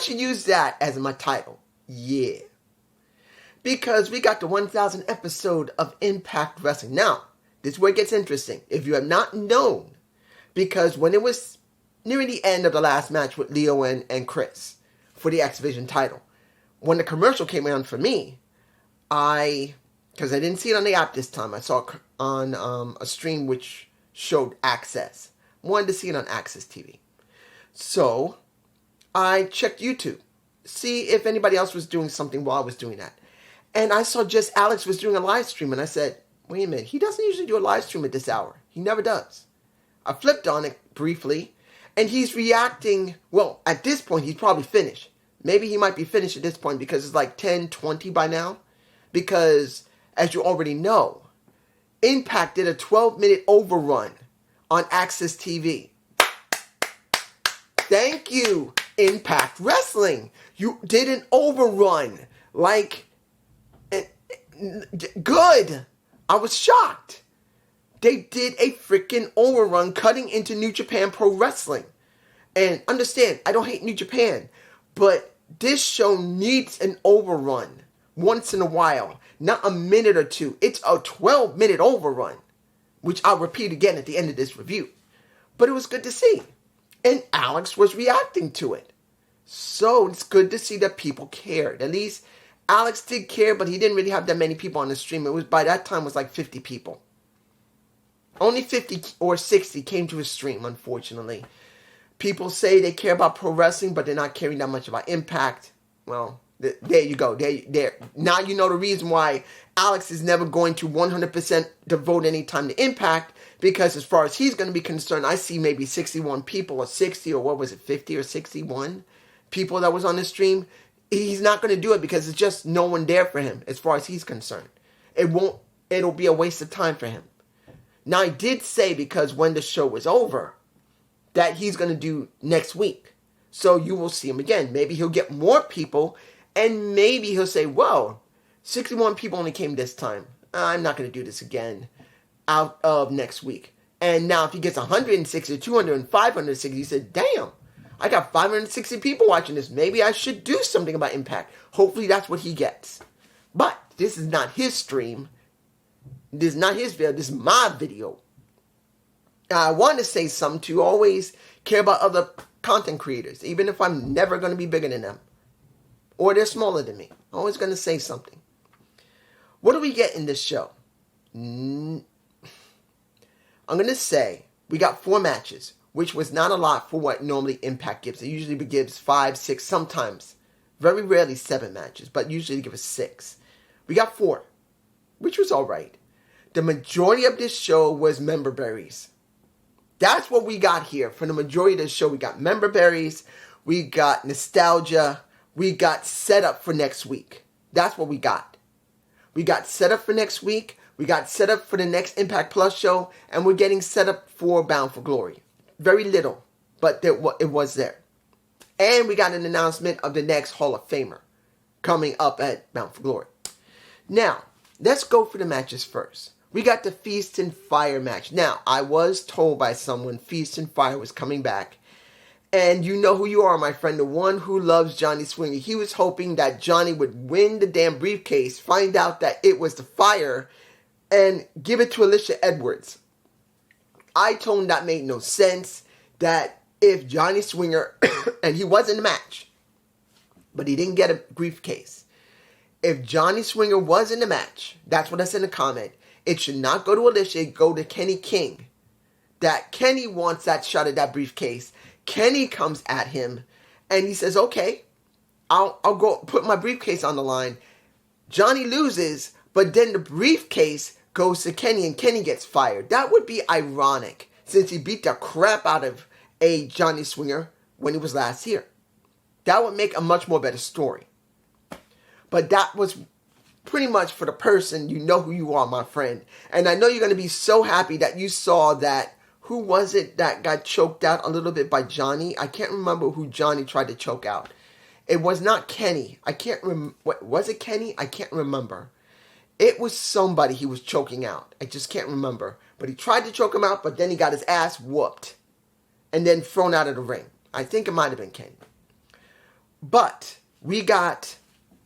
should use that as my title. Yeah. Because we got the 1000th episode of Impact Wrestling. Now, this is where it gets interesting. If you have not known, because when it was nearing the end of the last match with Leo and Chris for the X Division title, when the commercial came on for me, because I didn't see it on the app this time, I saw it on a stream which showed Access. Wanted to see it on Access TV. So, I checked YouTube, see if anybody else was doing something while I was doing that. And I saw just Alex was doing a live stream, and I said, wait a minute, he doesn't usually do a live stream at this hour. He never does. I flipped on it briefly, and he's reacting. Well, at this point, he's probably finished. Maybe he might be finished at this point because it's like 10:20 by now. Because, as you already know, Impact did a 12-minute overrun on Access TV. Thank you, Impact Wrestling. You did an overrun. Like, good. I was shocked. They did a freaking overrun cutting into New Japan Pro Wrestling. And understand, I don't hate New Japan, but this show needs an overrun once in a while. Not a minute or two. It's a 12-minute overrun, which I'll repeat again at the end of this review. But it was good to see. And Alex was reacting to it. So it's good to see that people cared. At least Alex did care, but he didn't really have that many people on the stream. It was, by that time, it was like 50 people. Only 50 or 60 came to his stream, unfortunately. People say they care about pro wrestling, but they're not caring that much about Impact. Well, there you go. There. Now you know the reason why Alex is never going to 100% devote any time to Impact, because as far as he's going to be concerned, I see maybe 61 people or 60 or what was it, 50 or 61 people that was on the stream. He's not going to do it because it's just no one there for him as far as he's concerned. It'll be a waste of time for him. Now, I did say, because when the show was over, that he's going to do next week. So you will see him again. Maybe he'll get more people, and maybe he'll say, well, 61 people only came this time. I'm not going to do this again out of next week. And now if he gets 160, 200, and 560, he said, damn, I got 560 people watching this. Maybe I should do something about Impact. Hopefully that's what he gets. But this is not his stream. This is not his video. This is my video. I want to say something to always care about other content creators, even if I'm never going to be bigger than them or they're smaller than me. I'm always going to say something. What do we get in this show? I'm going to say we got 4 matches, which was not a lot for what normally Impact gives. It usually gives 5, 6, sometimes, very rarely 7 matches, but usually they give us 6. We got 4, which was all right. The majority of this show was member berries. That's what we got here. For the majority of the show, we got member berries, we got nostalgia, we got setup for next week. That's what we got. We got setup for next week, we got setup for the next Impact Plus show, and we're getting set up for Bound for Glory. Very little, but it was there. And we got an announcement of the next Hall of Famer coming up at Bound for Glory. Now, let's go for the matches first. We got the Feast and Fire match. Now, I was told by someone Feast and Fire was coming back. And you know who you are, my friend, the one who loves Johnny Swinger. He was hoping that Johnny would win the damn briefcase, find out that it was the Fire, and give it to Alicia Edwards. I told him that made no sense, that if Johnny Swinger, and he was in the match, but he didn't get a briefcase. If Johnny Swinger was in the match, that's what I said in the comment, it should not go to Alicia, go to Kenny King. That Kenny wants that shot at that briefcase. Kenny comes at him, and he says, okay, I'll go put my briefcase on the line. Johnny loses, but then the briefcase goes to Kenny, and Kenny gets fired. That would be ironic, since he beat the crap out of a Johnny Swinger when he was last here. That would make a much more better story. But that was pretty much for the person, you know who you are, my friend. And I know you're going to be so happy that you saw that, who was it that got choked out a little bit by Johnny? I can't remember who Johnny tried to choke out. It was not Kenny. I can't remember. Was it Kenny? I can't remember. It was somebody he was choking out. I just can't remember. But he tried to choke him out, but then he got his ass whooped. And then thrown out of the ring. I think it might have been Kenny. But we got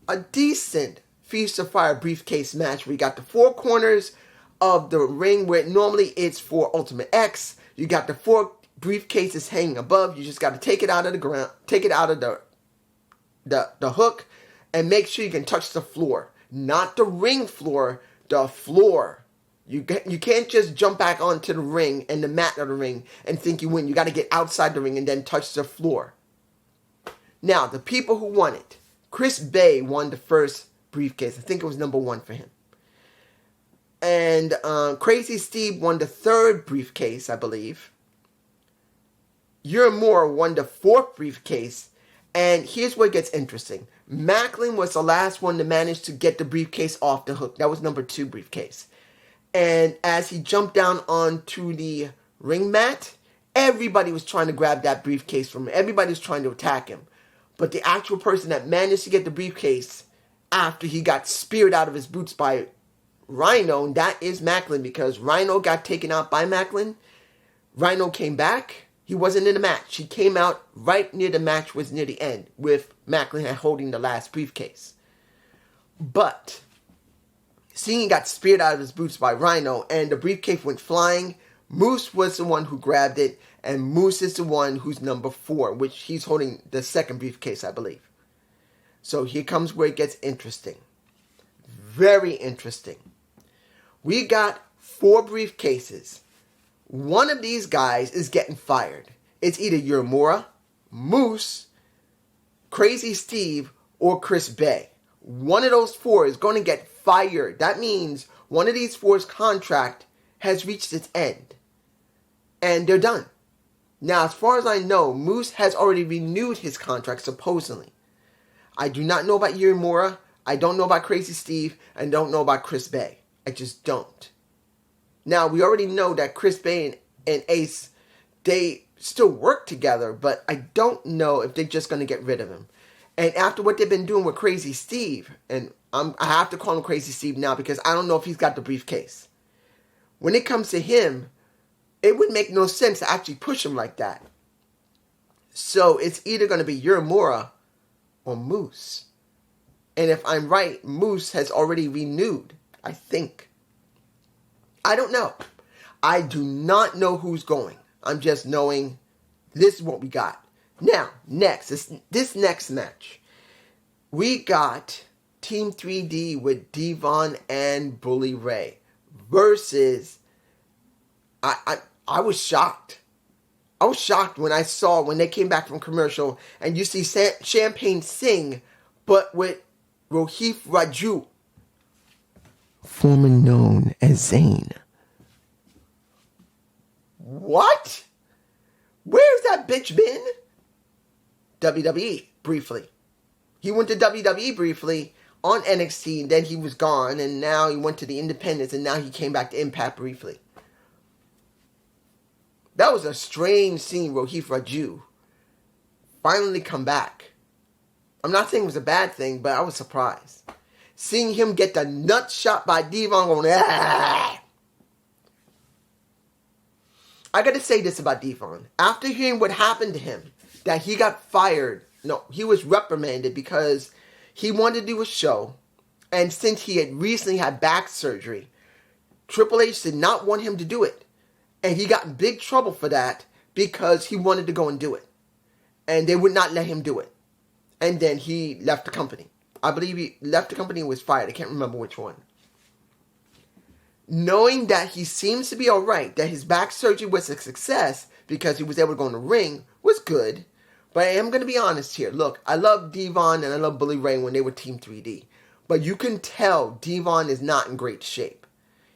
a decent Feast of Fire briefcase match. We got the four corners of the ring where normally it's for Ultimate X. You got the four briefcases hanging above. You just got to take it out of the ground, take it out of the hook, and make sure you can touch the floor. Not the ring floor, the floor. You can't just jump back onto the ring and the mat of the ring and think you win. You got to get outside the ring and then touch the floor. Now, the people who won it. Chris Bay won the first briefcase. I think it was number 1 for him. And Crazy Steve won the third briefcase, I believe. Uemura won the fourth briefcase. And here's where it gets interesting. Macklin was the last one to manage to get the briefcase off the hook. That was number 2 briefcase. And as he jumped down onto the ring mat, everybody was trying to grab that briefcase from him. Everybody was trying to attack him. But the actual person that managed to get the briefcase after he got speared out of his boots by Rhino, that is Macklin, because Rhino got taken out by Macklin. Rhino came back. He wasn't in the match. He came out right near the match was near the end with Macklin holding the last briefcase. But seeing he got speared out of his boots by Rhino and the briefcase went flying, Moose was the one who grabbed it, and Moose is the one who's number 4, which he's holding the second briefcase, I believe. So here comes where it gets interesting. Very interesting. We got 4 briefcases. One of these guys is getting fired. It's either Uemura, Moose, Crazy Steve, or Chris Bay. One of those 4 is going to get fired. That means one of these 4's contract has reached its end. And they're done. Now, as far as I know, Moose has already renewed his contract, supposedly. I do not know about Uemura. I don't know about Crazy Steve. And don't know about Chris Bay. I just don't. Now, we already know that Chris Bay and Ace, they still work together, but I don't know if they're just going to get rid of him. And after what they've been doing with Crazy Steve, and I have to call him Crazy Steve now because I don't know if he's got the briefcase. When it comes to him, it would make no sense to actually push him like that. So it's either going to be Uemura or Moose. And if I'm right, Moose has already renewed, I think. I don't know. I do not know who's going. I'm just knowing this is what we got. Now, next, this next match. We got Team 3D with Devon and Bully Ray versus... I was shocked. I was shocked when they came back from commercial and you see Champagne Singh, but with Rohit Raju, formerly known as Zayn. What? Where's that bitch been? WWE, briefly. He went to WWE briefly on NXT, then he was gone, and now he went to the Independents, and now he came back to Impact briefly. That was a strange seeing Rohit Raju finally come back. I'm not saying it was a bad thing, but I was surprised. Seeing him get the nut shot by Devon going, ah! I gotta say this about Devon. After hearing what happened to him, that he got fired, no, he was reprimanded because he wanted to do a show, and since he had recently had back surgery, Triple H did not want him to do it. And he got in big trouble for that because he wanted to go and do it. And they would not let him do it. And then he left the company. I believe he left the company and was fired. I can't remember which one. Knowing that he seems to be alright, that his back surgery was a success because he was able to go in the ring, was good. But I am going to be honest here. Look, I love Devon and I love Bully Ray when they were Team 3D. But you can tell Devon is not in great shape.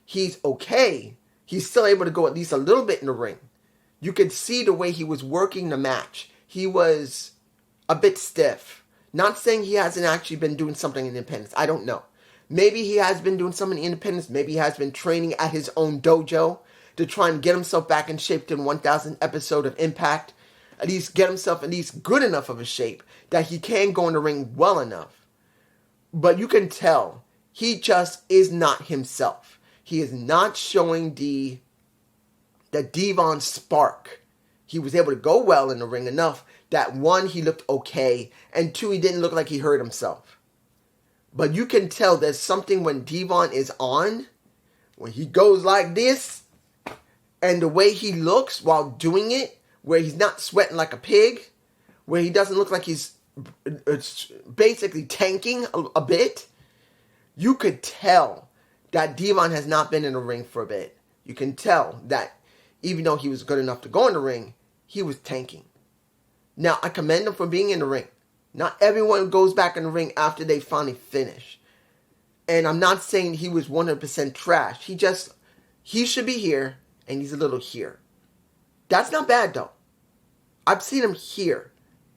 He's okay. He's still able to go at least a little bit in the ring. You could see the way he was working the match. He was a bit stiff. Not saying he hasn't actually been doing something in Independence. I don't know. Maybe he has been doing something in Independence. Maybe he has been training at his own dojo to try and get himself back in shape to the 1000th episode of Impact. At least get himself at least good enough of a shape that he can go in the ring well enough. But you can tell he just is not himself. He is not showing the Devon spark. He was able to go well in the ring enough that one, he looked okay, and two, he didn't look like he hurt himself. But you can tell there's something when Devon is on, when he goes like this, and the way he looks while doing it, where he's not sweating like a pig, where he doesn't look like he's basically tanking a bit, you could tell that Devon has not been in the ring for a bit. You can tell that even though he was good enough to go in the ring, he was tanking. Now, I commend him for being in the ring. Not everyone goes back in the ring after they finally finish. And I'm not saying he was 100% trash. He should be here, and he's a little here. That's not bad, though. I've seen him here,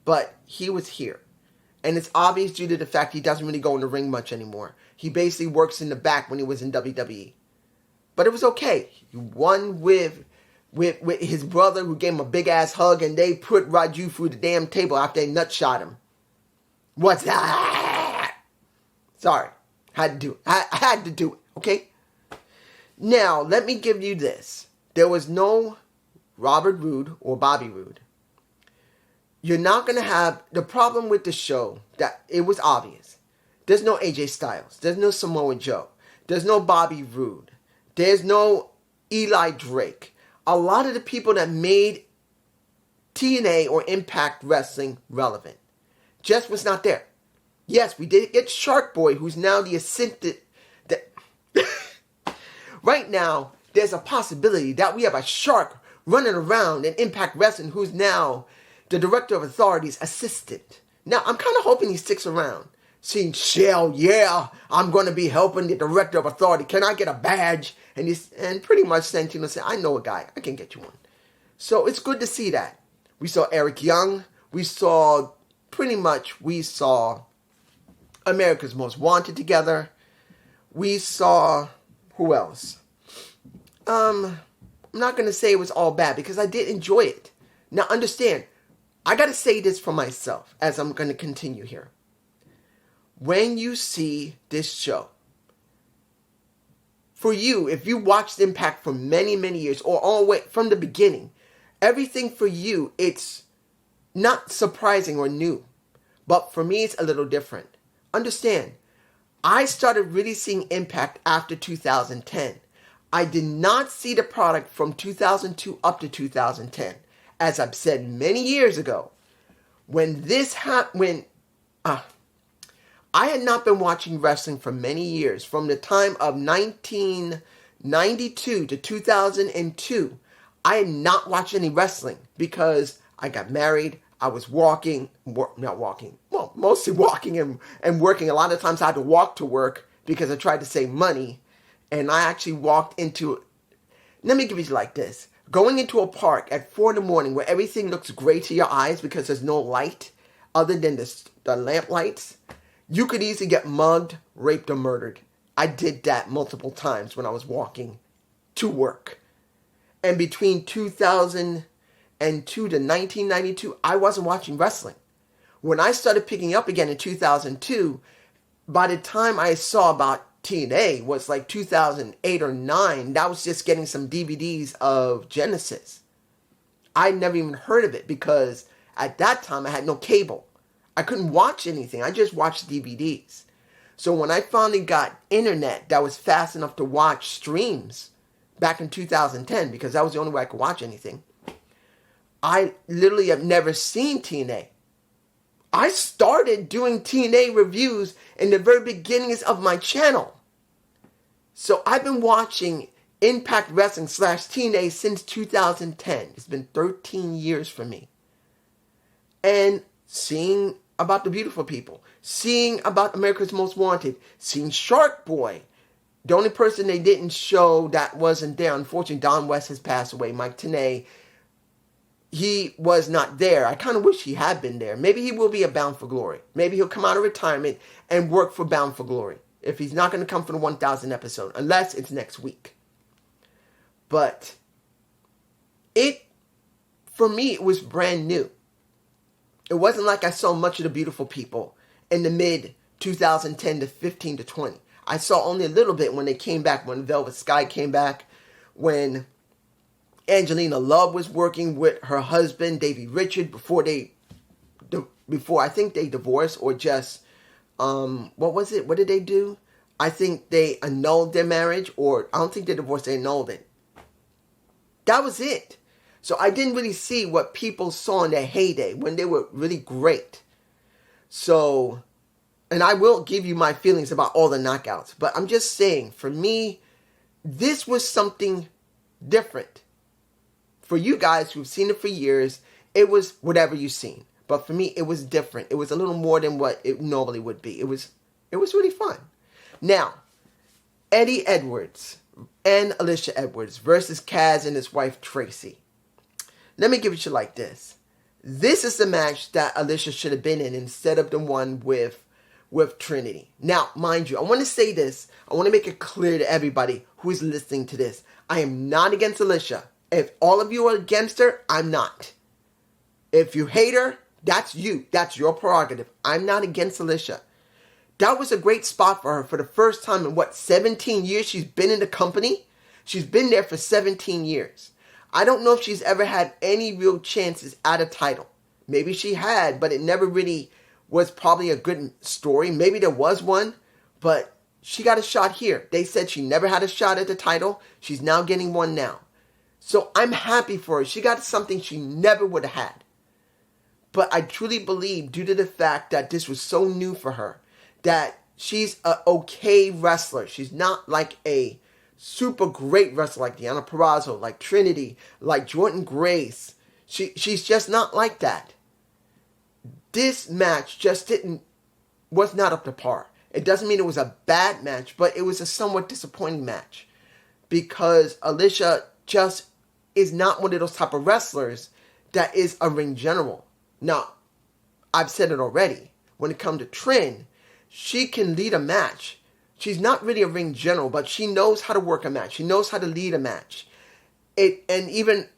but he was here. And it's obvious due to the fact he doesn't really go in the ring much anymore. He basically works in the back when he was in WWE. But it was okay. He won with his brother, who gave him a big-ass hug, and they put Raju through the damn table after they nut-shot him. What's that? Sorry. Had to do it. I had to do it, okay? Now, let me give you this. There was no Robert Roode or Bobby Roode. You're not going to have... The problem with the show, that it was obvious. There's no AJ Styles. There's no Samoa Joe. There's no Bobby Roode. There's no Eli Drake. A lot of the people that made TNA or Impact Wrestling relevant just was not there. Yes, we did get Shark Boy, who's now the assistant. Right now, there's a possibility that we have a shark running around in Impact Wrestling who's now the Director of Authority's assistant. Now, I'm kind of hoping he sticks around. Seeing Shell, yeah, I'm going to be helping the Director of Authority. Can I get a badge? And pretty much Santino said, I know a guy. I can get you one. So it's good to see that. We saw Eric Young. We saw America's Most Wanted together. We saw, who else? I'm not going to say it was all bad because I did enjoy it. Now understand, I got to say this for myself as I'm going to continue here. When you see this show, for you, if you watched Impact for many, many years or all the way from the beginning, everything for you, it's not surprising or new. But for me, it's a little different. Understand, I started really seeing Impact after 2010. I did not see the product from 2002 up to 2010. As I've said many years ago, when this happened, I had not been watching wrestling for many years. From the time of 1992 to 2002, I had not watched any wrestling because I got married. I was mostly walking and working. A lot of times I had to walk to work because I tried to save money. And I actually walked into, let me give it to you like this. Going into a park at 4 in the morning where everything looks gray to your eyes because there's no light other than the lamp lights. You could easily get mugged, raped, or murdered. I did that multiple times when I was walking to work. And between 2002 to 1992, I wasn't watching wrestling. When I started picking up again in 2002, by the time I saw about TNA was like 2008 or 9, that was just getting some DVDs of Genesis. I never even heard of it because at that time I had no cable. I couldn't watch anything. I just watched DVDs. So when I finally got internet that was fast enough to watch streams back in 2010, because that was the only way I could watch anything, I literally have never seen TNA. I started doing TNA reviews in the very beginnings of my channel. So I've been watching Impact Wrestling / TNA since 2010. It's been 13 years for me. And seeing about the beautiful people, seeing about America's Most Wanted, seeing Shark Boy. The only person they didn't show that wasn't there, unfortunately, Don West has passed away. Mike Tenay, he was not there. I kind of wish he had been there. Maybe he will be a Bound for Glory. Maybe he'll come out of retirement and work for Bound for Glory. If he's not going to come for the 1,000th episode, unless it's next week. But for me, it was brand new. It wasn't like I saw much of the beautiful people in the mid 2010 to 15 to 20. I saw only a little bit when they came back, when Velvet Sky came back, when Angelina Love was working with her husband, Davey Richard, before they before. I think they divorced or just, what was it? What did they do? I think they annulled their marriage, or I don't think they divorced, they annulled it. That was it. So I didn't really see what people saw in their heyday when they were really great. So, and I will give you my feelings about all the knockouts, but I'm just saying, for me, this was something different. For you guys who've seen it for years, it was whatever you've seen. But for me, it was different. It was a little more than what it normally would be. It was really fun. Now, Eddie Edwards and Alicia Edwards versus Kaz and his wife Tracy. Let me give it to you like this. This is the match that Alicia should have been in instead of the one with Trinity. Now, mind you, I want to say this. I want to make it clear to everybody who's listening to this. I am not against Alicia. If all of you are against her, I'm not. If you hate her, that's you. That's your prerogative. I'm not against Alicia. That was a great spot for her for the first time in 17 years she's been in the company? She's been there for 17 years. I don't know if she's ever had any real chances at a title. Maybe she had, but it never really was probably a good story. Maybe there was one, but she got a shot here. They said she never had a shot at the title. She's now getting one now. So I'm happy for her. She got something she never would have had. But I truly believe, due to the fact that this was so new for her, that she's an okay wrestler. She's not like a super great wrestler like Deonna Purrazzo, like Trinity, like Jordynne Grace. She's just not like that. This match was not up to par. It doesn't mean it was a bad match, but it was a somewhat disappointing match. Because Alicia just is not one of those type of wrestlers that is a ring general. Now, I've said it already. When it comes to Trin, she can lead a match. She's not really a ring general, but she knows how to work a match. She knows how to lead a match. And even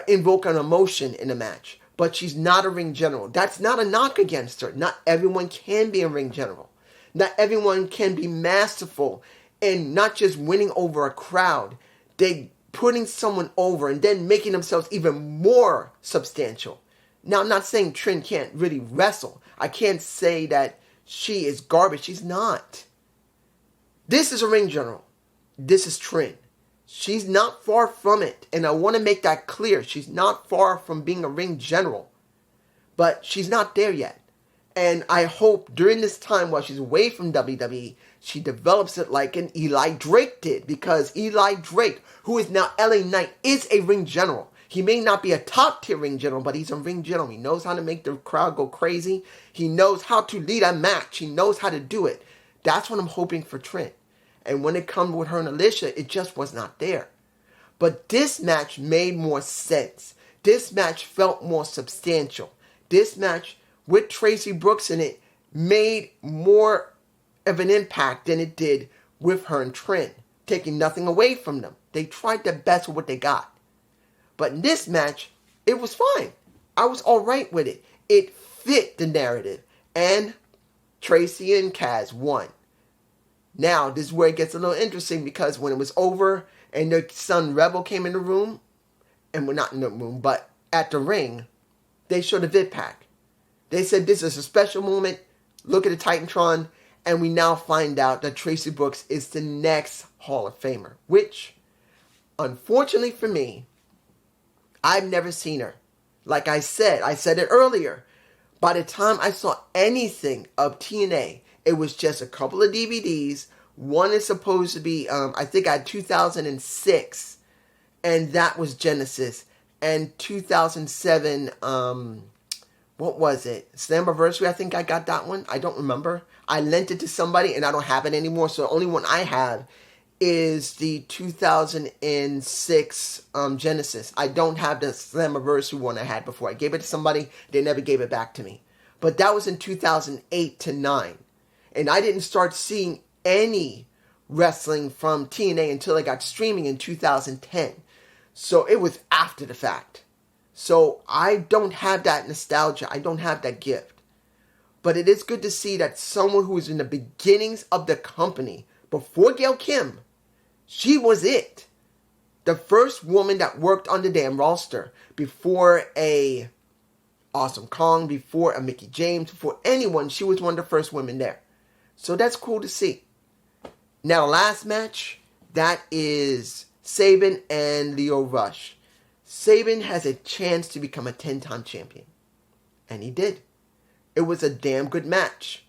invoke an emotion in a match. But she's not a ring general. That's not a knock against her. Not everyone can be a ring general. Not everyone can be masterful in not just winning over a crowd. They putting someone over and then making themselves even more substantial. Now, I'm not saying Trin can't really wrestle. I can't say that she is garbage. She's not. This is a ring general. This is Trin. She's not far from it. And I want to make that clear. She's not far from being a ring general. But she's not there yet. And I hope during this time while she's away from WWE, she develops it like an Eli Drake did. Because Eli Drake, who is now LA Knight, is a ring general. He may not be a top tier ring general, but he's a ring general. He knows how to make the crowd go crazy. He knows how to lead a match. He knows how to do it. That's what I'm hoping for Trin. And when it comes with her and Alicia, it just was not there. But this match made more sense. This match felt more substantial. This match with Tracy Brooks in it made more of an impact than it did with her and Trin, taking nothing away from them. They tried their best with what they got. But in this match, it was fine. I was all right with it. It fit the narrative. And Tracy and Kaz won. Now, this is where it gets a little interesting, because when it was over and their son Rebel came in the room, and we're not in the room, but at the ring, they showed a vid pack. They said this is a special moment. Look at the Titantron. And we now find out that Tracy Brooks is the next Hall of Famer. Which, unfortunately for me, I've never seen her. Like I said it earlier. By the time I saw anything of TNA, it was just a couple of DVDs. One is supposed to be, I think I had 2006. And that was Genesis. And 2007, what was it? Slammiversary, I think I got that one. I don't remember. I lent it to somebody and I don't have it anymore. So the only one I have is the 2006 Genesis. I don't have the Slammiversary one I had before. I gave it to somebody. They never gave it back to me. But that was in 2008 to 9. And I didn't start seeing any wrestling from TNA until I got streaming in 2010. So it was after the fact. So I don't have that nostalgia. I don't have that gift. But it is good to see that someone who was in the beginnings of the company, before Gail Kim, she was it. The first woman that worked on the damn roster before a Awesome Kong, before a Mickie James, before anyone. She was one of the first women there. So that's cool to see. Now, the last match, that is Sabin and Lio Rush. Sabin has a chance to become a 10-time champion. And he did. It was a damn good match.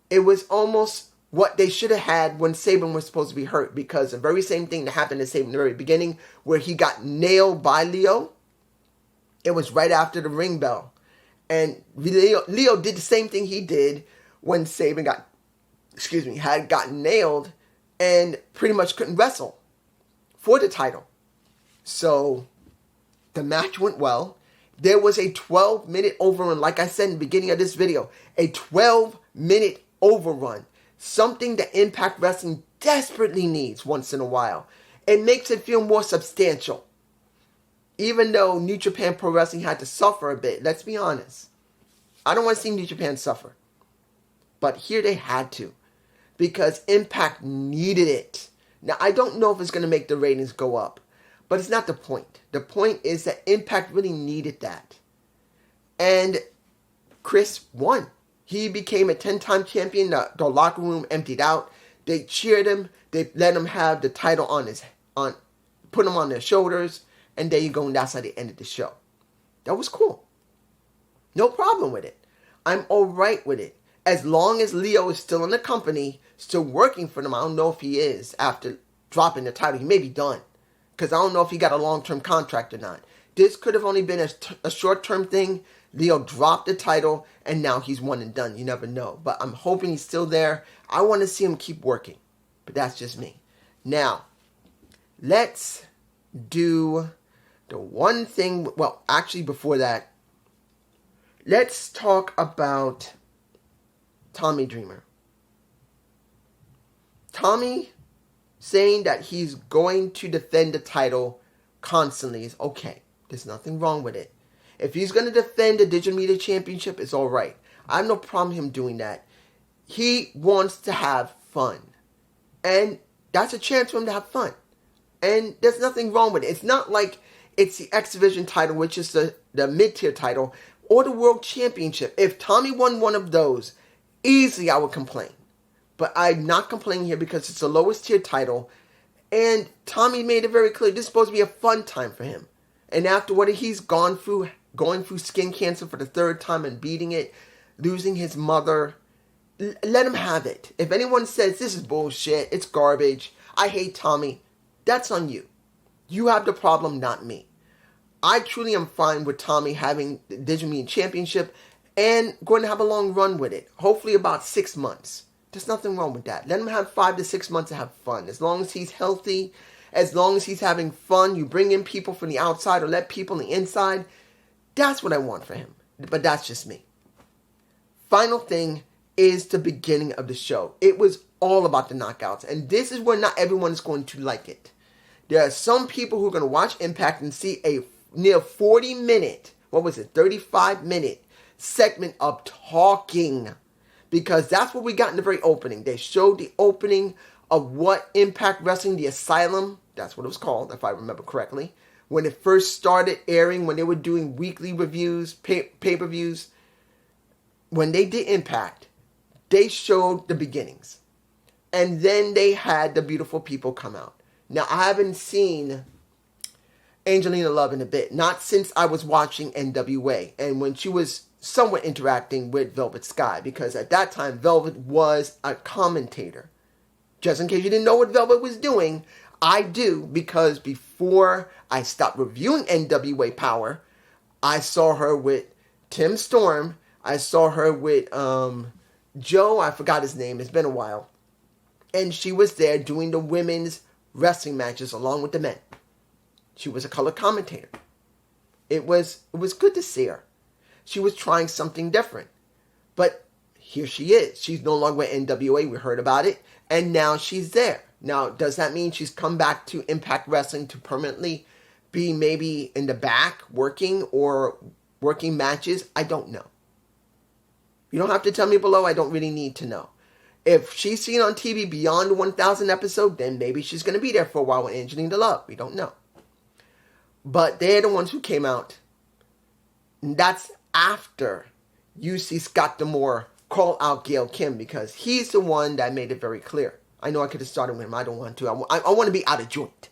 It was almost what they should have had when Sabin was supposed to be hurt, because the very same thing that happened to Sabin in the very beginning, where he got nailed by Lio, it was right after the ring bell. And Lio did the same thing he did when Sabin had gotten nailed and pretty much couldn't wrestle for the title. So the match went well. There was a 12-minute overrun, like I said in the beginning of this video, a 12-minute overrun. Something that Impact Wrestling desperately needs once in a while. It makes it feel more substantial. Even though New Japan Pro Wrestling had to suffer a bit, let's be honest. I don't want to see New Japan suffer. But here they had to. Because Impact needed it. Now, I don't know if it's going to make the ratings go up. But it's not the point. The point is that Impact really needed that. And Chris won. He became a 10-time champion. The locker room emptied out. They cheered him. They let him have the title put him on their shoulders. And there you go, and that's how they ended the show. That was cool. No problem with it. I'm alright with it. As long as Lio is still in the company, still working for them. I don't know if he is after dropping the title. He may be done. Because I don't know if he got a long-term contract or not. This could have only been a short-term thing. Lio dropped the title, and now he's one and done. You never know. But I'm hoping he's still there. I want to see him keep working. But that's just me. Now, let's do the one thing. Well, actually, before that, let's talk about Tommy Dreamer. Tommy saying that he's going to defend the title constantly is okay. There's nothing wrong with it. If he's going to defend the Digital Media Championship, it's alright. I have no problem him doing that. He wants to have fun. And that's a chance for him to have fun. And there's nothing wrong with it. It's not like it's the X Division title, which is the mid-tier title, or the World Championship. If Tommy won one of those, easily I would complain. But I'm not complaining here because it's the lowest tier title. And Tommy made it very clear this is supposed to be a fun time for him. And after what he's gone through, going through skin cancer for the third time and beating it, losing his mother, let him have it. If anyone says this is bullshit, it's garbage, I hate Tommy, that's on you. You have the problem, not me. I truly am fine with Tommy having the Digital Media Championship and going to have a long run with it. Hopefully about 6 months. There's nothing wrong with that. Let him have 5 to 6 months to have fun. As long as he's healthy, as long as he's having fun, you bring in people from the outside or let people on the inside. That's what I want for him. But that's just me. Final thing is the beginning of the show. It was all about the knockouts. And this is where not everyone is going to like it. There are some people who are going to watch Impact and see a near 40-minute, 35-minute segment of talking. Because that's what we got in the very opening. They showed the opening of what Impact Wrestling, the Asylum, that's what it was called, if I remember correctly, when it first started airing, when they were doing weekly reviews, pay-per-views. When they did Impact, they showed the beginnings. And then they had the beautiful people come out. Now, I haven't seen Angelina Love in a bit. Not since I was watching NWA. And when she was somewhat interacting with Velvet Sky, because at that time Velvet was a commentator. Just in case you didn't know what Velvet was doing, I do, because before I stopped reviewing NWA Power, I saw her with Tim Storm. I saw her with Joe, I forgot his name, it's been a while. And she was there doing the women's wrestling matches along with the men. She was a color commentator. It was good to see her. She was trying something different. But here she is. She's no longer with NWA. We heard about it. And now she's there. Now, does that mean she's come back to Impact Wrestling to permanently be maybe in the back working or working matches? I don't know. You don't have to tell me below. I don't really need to know. If she's seen on TV beyond the 1,000 episode, then maybe she's going to be there for a while with Angelina Love. We don't know. But they're the ones who came out. That's after you see Scott D'Amore call out Gail Kim, because he's the one that made it very clear. I know I could have started with him. I don't want to. I want to be out of joint.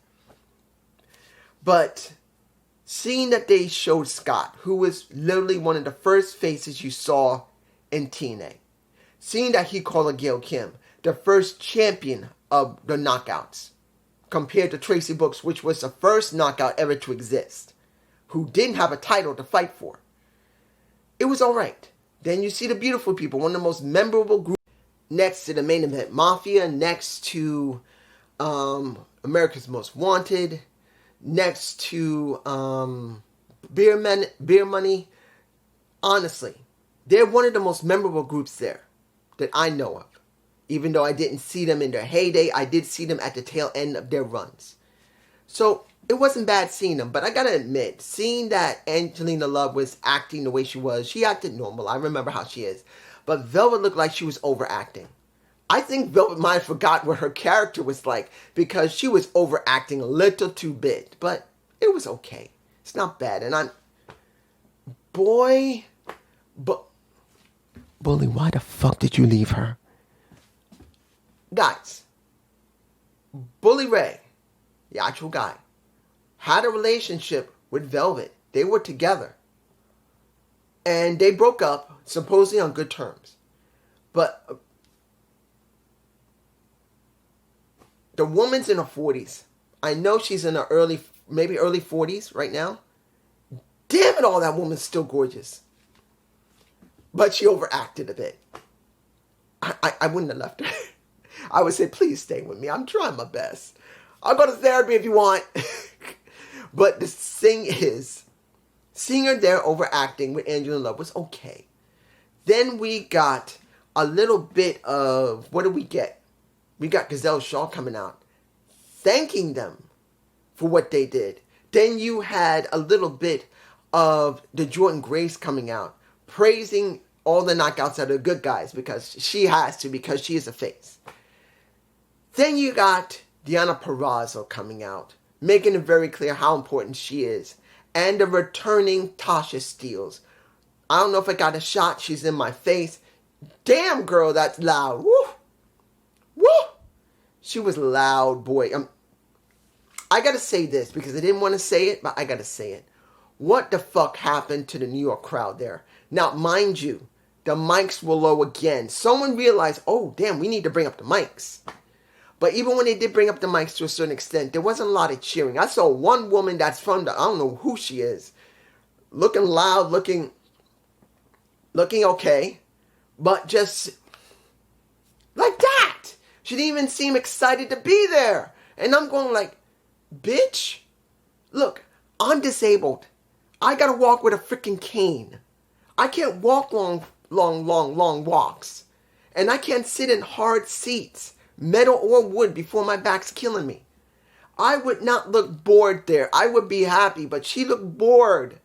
But seeing that they showed Scott, who was literally one of the first faces you saw in TNA, seeing that he called Gail Kim the first champion of the knockouts, compared to Tracy Brooks, which was the first knockout ever to exist, who didn't have a title to fight for. It was alright. Then you see the Beautiful People, one of the most memorable groups, next to the Main Event Mafia, next to America's Most Wanted, next to Beer Money. Honestly, they're one of the most memorable groups there that I know of. Even though I didn't see them in their heyday, I did see them at the tail end of their runs. So it wasn't bad seeing them, but I gotta admit, seeing that Angelina Love was acting the way she was, she acted normal. I remember how she is. But Velvet looked like she was overacting. I think Velvet might have forgot what her character was like, because she was overacting a little too bit. But it was okay. It's not bad. And Bully, why the fuck did you leave her? Guys, Bully Ray, the actual guy, had a relationship with Velvet. They were together. And they broke up, supposedly on good terms. But the woman's in her 40s. I know she's in her maybe early 40s right now. Damn it all, that woman's still gorgeous. But she overacted a bit. I wouldn't have left her. I would say, please stay with me. I'm trying my best. I'll go to therapy if you want. But the thing is, seeing her there overacting with Angelina Love was okay. Then we got a little bit of, what did we get? We got Gazelle Shaw coming out, thanking them for what they did. Then you had a little bit of the Jordan Grace coming out, praising all the knockouts that are good guys, because she has to, because she is a face. Then you got Deonna Purrazzo coming out, making it very clear how important she is. And the returning Tasha Steelz. I don't know if I got a shot. She's in my face. Damn, girl, that's loud. Woo! Woo! She was loud, boy. I gotta say this, because I didn't want to say it, but I gotta say it. What the fuck happened to the New York crowd there? Now, mind you, the mics were low again. Someone realized, oh, damn, we need to bring up the mics. But even when they did bring up the mics to a certain extent, there wasn't a lot of cheering. I saw one woman that's from I don't know who she is, looking loud, looking okay, but just like that. She didn't even seem excited to be there. And I'm going like, bitch, look, I'm disabled. I gotta walk with a freaking cane. I can't walk long walks. And I can't sit in hard seats, metal or wood, before my back's killing me. I would not look bored there. I would be happy, but she looked bored.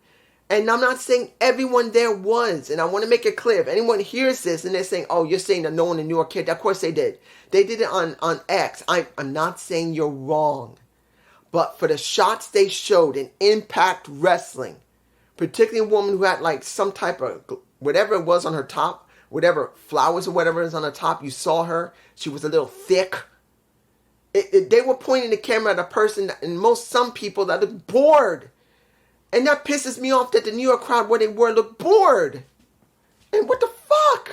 And I'm not saying everyone there was. And I want to make it clear. If anyone hears this and they're saying, oh, you're saying that no one in New York cared. Of course they did. They did it on X. I'm not saying you're wrong. But for the shots they showed in Impact Wrestling, particularly a woman who had like some type of, whatever it was on her top, whatever flowers or whatever is on her top, you saw her. She was a little thick. They were pointing the camera at a person, and some people that look bored. And that pisses me off that the New York crowd, where they were, looked bored. And what the fuck?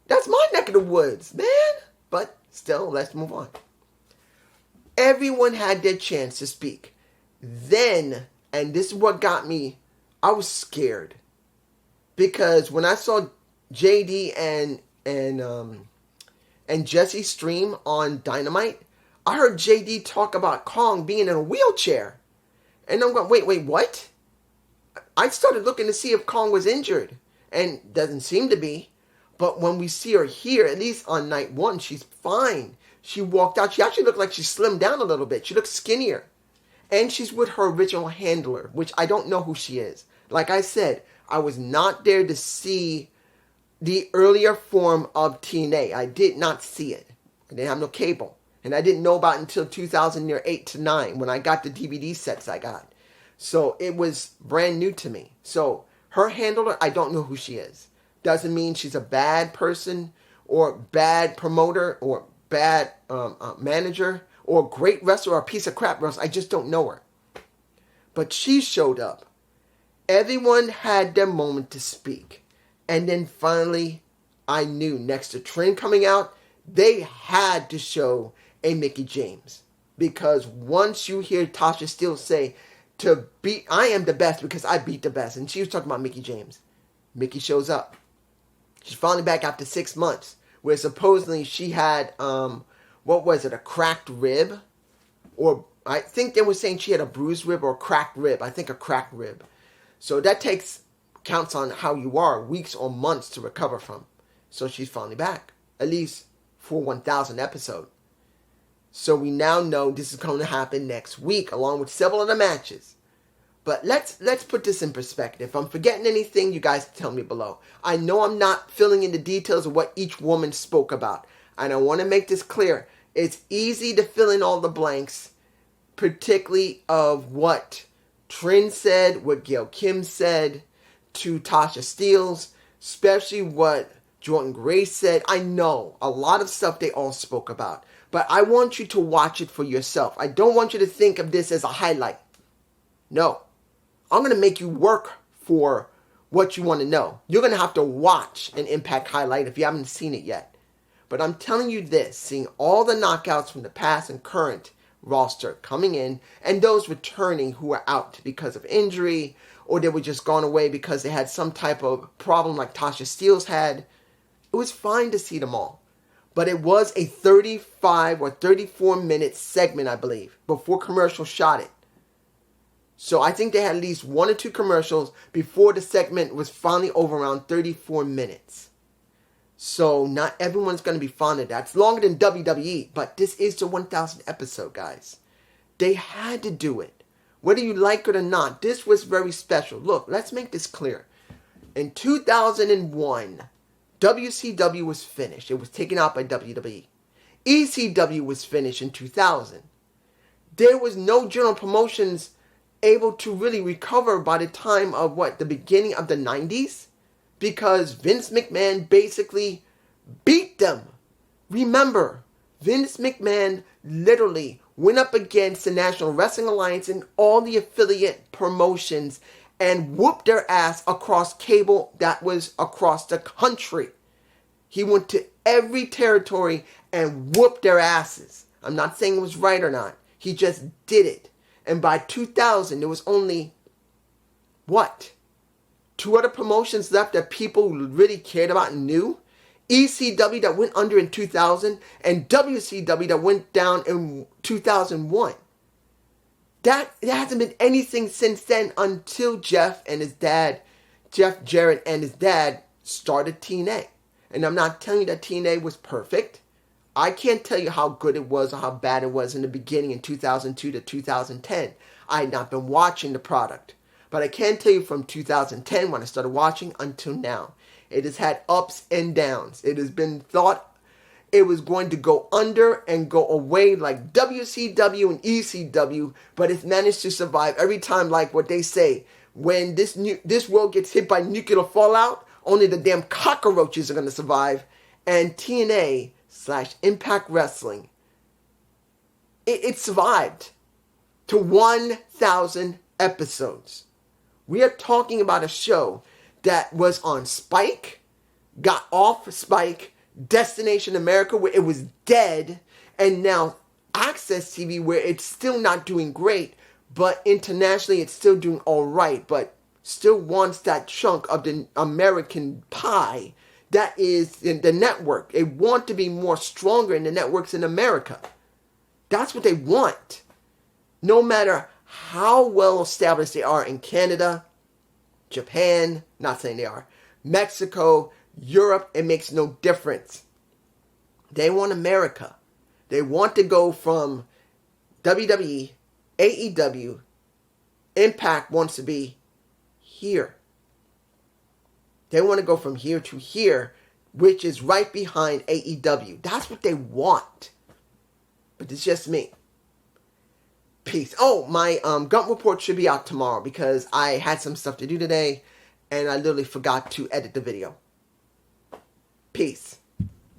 That's my neck of the woods, man. But still, let's move on. Everyone had their chance to speak. Then, and this is what got me, I was scared. Because when I saw JD and Jesse stream on Dynamite, I heard JD talk about Kong being in a wheelchair. And I'm going, wait, what? I started looking to see if Kong was injured. And doesn't seem to be. But when we see her here, at least on night one, she's fine. She walked out. She actually looked like she slimmed down a little bit. She looked skinnier. And she's with her original handler, which I don't know who she is. Like I said, I was not there to see the earlier form of TNA. I did not see it. I didn't have no cable. And I didn't know about it until 2008 to 9 when I got the DVD sets I got. So it was brand new to me. So Her handler, I don't know who she is. Doesn't mean she's a bad person or bad promoter or bad manager or a great wrestler or a piece of crap wrestler. I just don't know her. But she showed up. Everyone had their moment to speak. And then finally, I knew next to Trent coming out, they had to show a Mickie James. Because once you hear Tasha Steelz say, I am the best because I beat the best. And she was talking about Mickie James. Mickie shows up. She's finally back after 6 months. Where supposedly she had, a cracked rib? Or I think they were saying she had a bruised rib or a cracked rib. I think a cracked rib. So that counts on how you are, weeks or months to recover from. So she's finally back. At least for 1,000 episode. So we now know this is going to happen next week, along with several other matches. But let's put this in perspective. If I'm forgetting anything, you guys tell me below. I know I'm not filling in the details of what each woman spoke about. And I want to make this clear. It's easy to fill in all the blanks, particularly of what Trin said, what Gail Kim said to Tasha Steelz, especially what Jordan Grace said. I know a lot of stuff they all spoke about. But I want you to watch it for yourself. I don't want you to think of this as a highlight. No. I'm going to make you work for what you want to know. You're going to have to watch an Impact highlight if you haven't seen it yet. But I'm telling you this, seeing all the knockouts from the past and current roster coming in, and those returning who are out because of injury, or they were just gone away because they had some type of problem like Tasha Steelz had, it was fine to see them all. But it was a 35 or 34 minute segment, I believe, before commercial shot it. So I think they had at least 1 or 2 commercials before the segment was finally over around 34 minutes. So not everyone's going to be fond of that. It's longer than WWE, but this is the 1,000th episode, guys. They had to do it. Whether you like it or not, this was very special. Look, let's make this clear. In 2001, WCW was finished. It was taken out by WWE. ECW was finished in 2000. There was no general promotions able to really recover by the time of the beginning of the 90s? Because Vince McMahon basically beat them. Remember, Vince McMahon literally went up against the National Wrestling Alliance and all the affiliate promotions and whooped their ass across cable that was across the country. He went to every territory and whooped their asses. I'm not saying it was right or not. He just did it. And by 2000, there was only, 2 other promotions left that people really cared about and knew? ECW that went under in 2000 and WCW that went down in 2001. There hasn't been anything since then until Jeff Jarrett and his dad started TNA. And I'm not telling you that TNA was perfect. I can't tell you how good it was or how bad it was in the beginning in 2002 to 2010. I had not been watching the product. But I can tell you from 2010 when I started watching until now. It has had ups and downs. It has been thought it was going to go under and go away like WCW and ECW, but it's managed to survive every time, like what they say. When this world gets hit by nuclear fallout, only the damn cockroaches are going to survive. And TNA/Impact Wrestling, it survived to 1,000 episodes. We are talking about a show that was on Spike, got off Spike, Destination America, where it was dead, and now Access TV, where it's still not doing great, but internationally it's still doing all right, but still wants that chunk of the American pie that is in the network. They want to be more stronger in the networks in America. That's what they want. No matter how well established they are in Canada, Japan, not saying they are, Mexico, Europe, it makes no difference. They want America. They want to go from WWE, AEW, Impact wants to be here. They want to go from here to here, which is right behind AEW. That's what they want. But it's just me. Peace. Oh, my Gump report should be out tomorrow because I had some stuff to do today. and I literally forgot to edit the video. Peace.